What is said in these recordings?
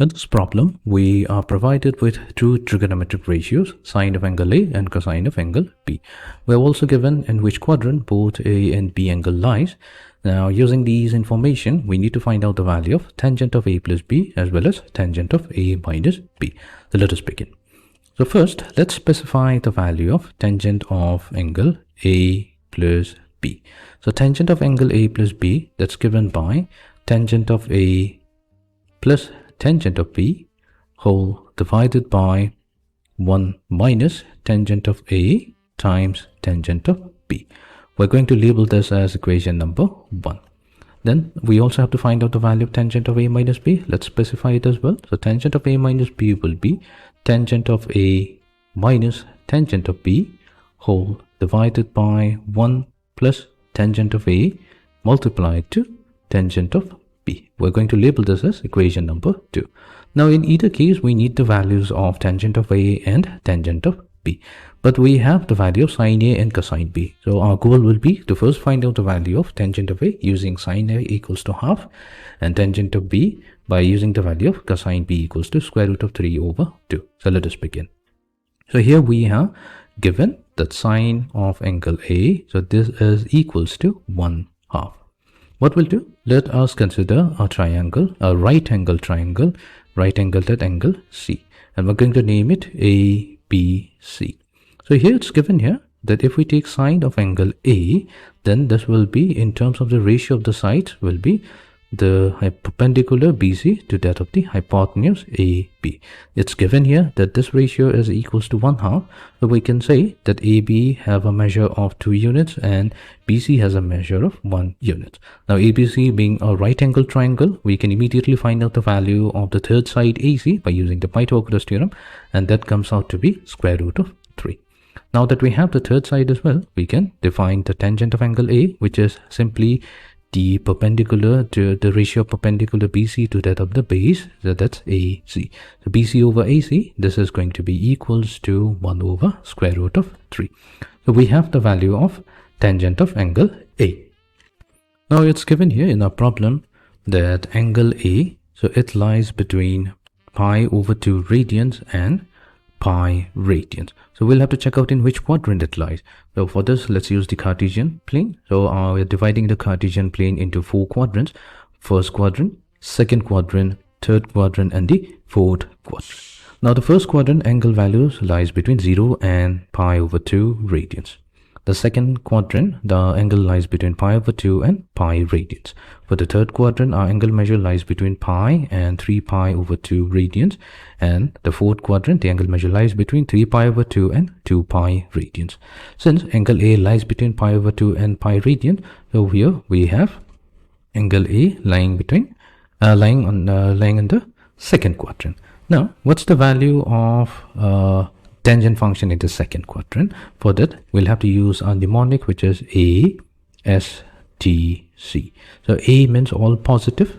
In this problem, we are provided with two trigonometric ratios, sine of angle A and cosine of angle B. We are also given in which quadrant both A and B angle lies. Now, using these information, we need to find out the value of tangent of A plus B as well as tangent of A minus B. So let us begin. So first, let's specify the value of tangent of angle A plus B. So tangent of angle A plus B, that's given by tangent of A plus tangent of B whole divided by 1 minus tangent of A times tangent of B. We're going to label this as equation number 1. Then we also have to find out the value of tangent of A minus B. Let's specify it as well. So tangent of A minus B will be tangent of A minus tangent of B whole divided by 1 plus tangent of A multiplied to tangent of B. We're going to label this as equation number 2. Now in either case, we need the values of tangent of A and tangent of B. But we have the value of sine A and cosine B. So our goal will be to first find out the value of tangent of A using sine A equals to half and tangent of B by using the value of cosine B equals to square root of 3 over 2. So let us begin. So here we have given that sine of angle A. So this is equals to 1/2. What we'll do, let us consider a triangle, a right angle triangle, right angled at angle C. And we're going to name it ABC. So here it's given here that if we take sine of angle A, then this will be, in terms of the ratio of the sides, will be the perpendicular BC to that of the hypotenuse AB. It's given here that this ratio is equals to 1/2. So we can say that AB have a measure of 2 units and BC has a measure of 1 unit. Now ABC being a right angle triangle, we can immediately find out the value of the third side AC by using the Pythagoras theorem, and that comes out to be square root of 3. Now that we have the third side as well, we can define the tangent of angle A, which is simply the perpendicular to the ratio perpendicular BC to that of the base, so that's AC. So BC over AC, this is going to be equals to 1 over square root of 3. So we have the value of tangent of angle A. Now it's given here in our problem that angle A, so it lies between pi over 2 radians and pi radians. So we'll have to check out in which quadrant it lies. So for this, let's use the Cartesian plane. So we're dividing the Cartesian plane into 4 quadrants. First quadrant, second quadrant, third quadrant, and the fourth quadrant. Now the first quadrant angle values lies between 0 and pi over 2 radians. The second quadrant, the angle lies between pi over 2 and pi radians. For the third quadrant, our angle measure lies between pi and 3 pi over 2 radians. And the fourth quadrant, the angle measure lies between 3 pi over 2 and 2 pi radians. Since angle A lies between pi over 2 and pi radian, so here we have angle A lying between lying in the second quadrant. Now, what's the value of tangent function in the second quadrant? For that, we'll have to use our mnemonic, which is A, S, T, C. So A means all positive,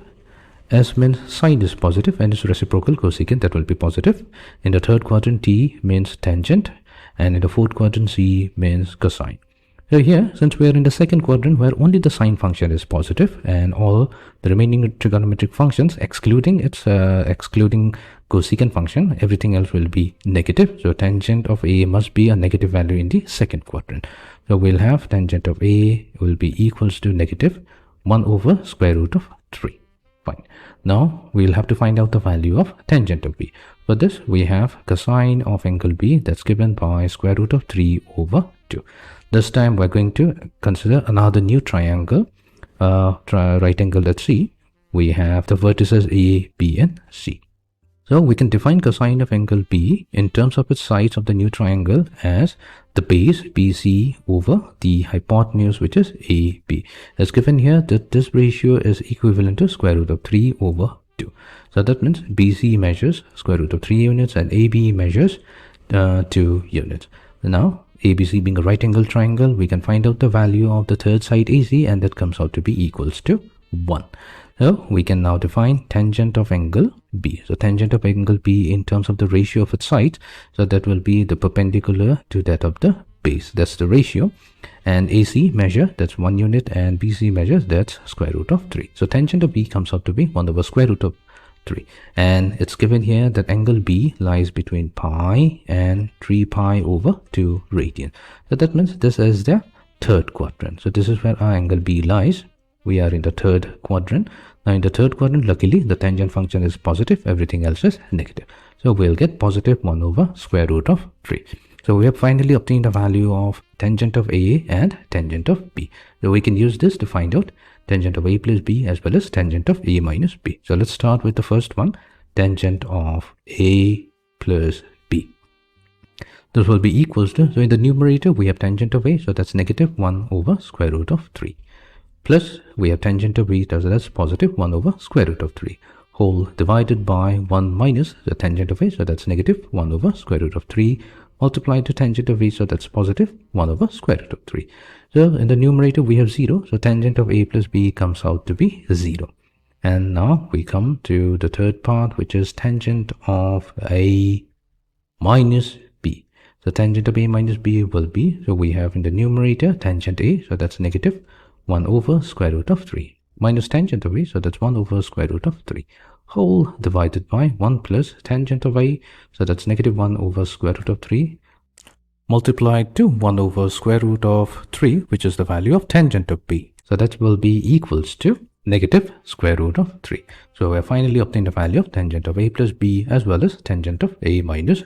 S means sine is positive and its reciprocal cosecant, that will be positive. In the third quadrant, T means tangent, and in the fourth quadrant, C means cosine. So here, since we are in the second quadrant where only the sine function is positive and all the remaining trigonometric functions, excluding cosecant function, everything else will be negative. So tangent of A must be a negative value in the second quadrant. So we'll have tangent of A will be equals to negative 1 over square root of 3. Fine. Now we'll have to find out the value of tangent of B. For this, we have cosine of angle B, that's given by square root of 3 over 2. This time we're going to consider another new triangle, right angle at C. We have the vertices A, B, and C. So we can define cosine of angle B in terms of its sides of the new triangle as the base BC over the hypotenuse, which is AB. As given here that this ratio is equivalent to square root of 3 over 2. So that means BC measures square root of 3 units and AB measures 2 units. Now ABC being a right angle triangle, we can find out the value of the third side AC, and that comes out to be equals to 1. So we can now define tangent of angle B. So tangent of angle B in terms of the ratio of its sides, so that will be the perpendicular to that of the base, that's the ratio. And AC measure, that's 1 unit, and BC measures, that's square root of 3. So tangent of B comes out to be 1 over square root of 3. And it's given here that angle B lies between pi and 3 pi over 2 radian. So that means this is the third quadrant. So this is where our angle B lies. We are in the third quadrant. Now in the third quadrant, luckily the tangent function is positive, everything else is negative. So we'll get positive 1 over square root of 3. So we have finally obtained a value of tangent of A and tangent of B. So we can use this to find out tangent of A plus B as well as tangent of A minus B. So let's start with the first one, tangent of A plus B. This will be equals to, so in the numerator we have tangent of A, so that's negative 1 over square root of 3. Plus we have tangent of B, so that's positive 1 over square root of 3. Whole divided by 1 minus the tangent of A, so that's negative 1 over square root of 3. Multiplied to tangent of A, so that's positive 1 over square root of 3. So in the numerator we have 0, so tangent of A plus B comes out to be 0. And now we come to the third part, which is tangent of A minus B. So tangent of A minus B will be, so we have in the numerator tangent A, so that's negative 1 over square root of 3. Minus tangent of A, so that's 1 over square root of 3. Whole divided by 1 plus tangent of A, so that's negative 1 over square root of 3, multiplied to 1 over square root of 3, which is the value of tangent of B. So that will be equals to negative square root of 3. So we have finally obtained the value of tangent of A plus B as well as tangent of A minus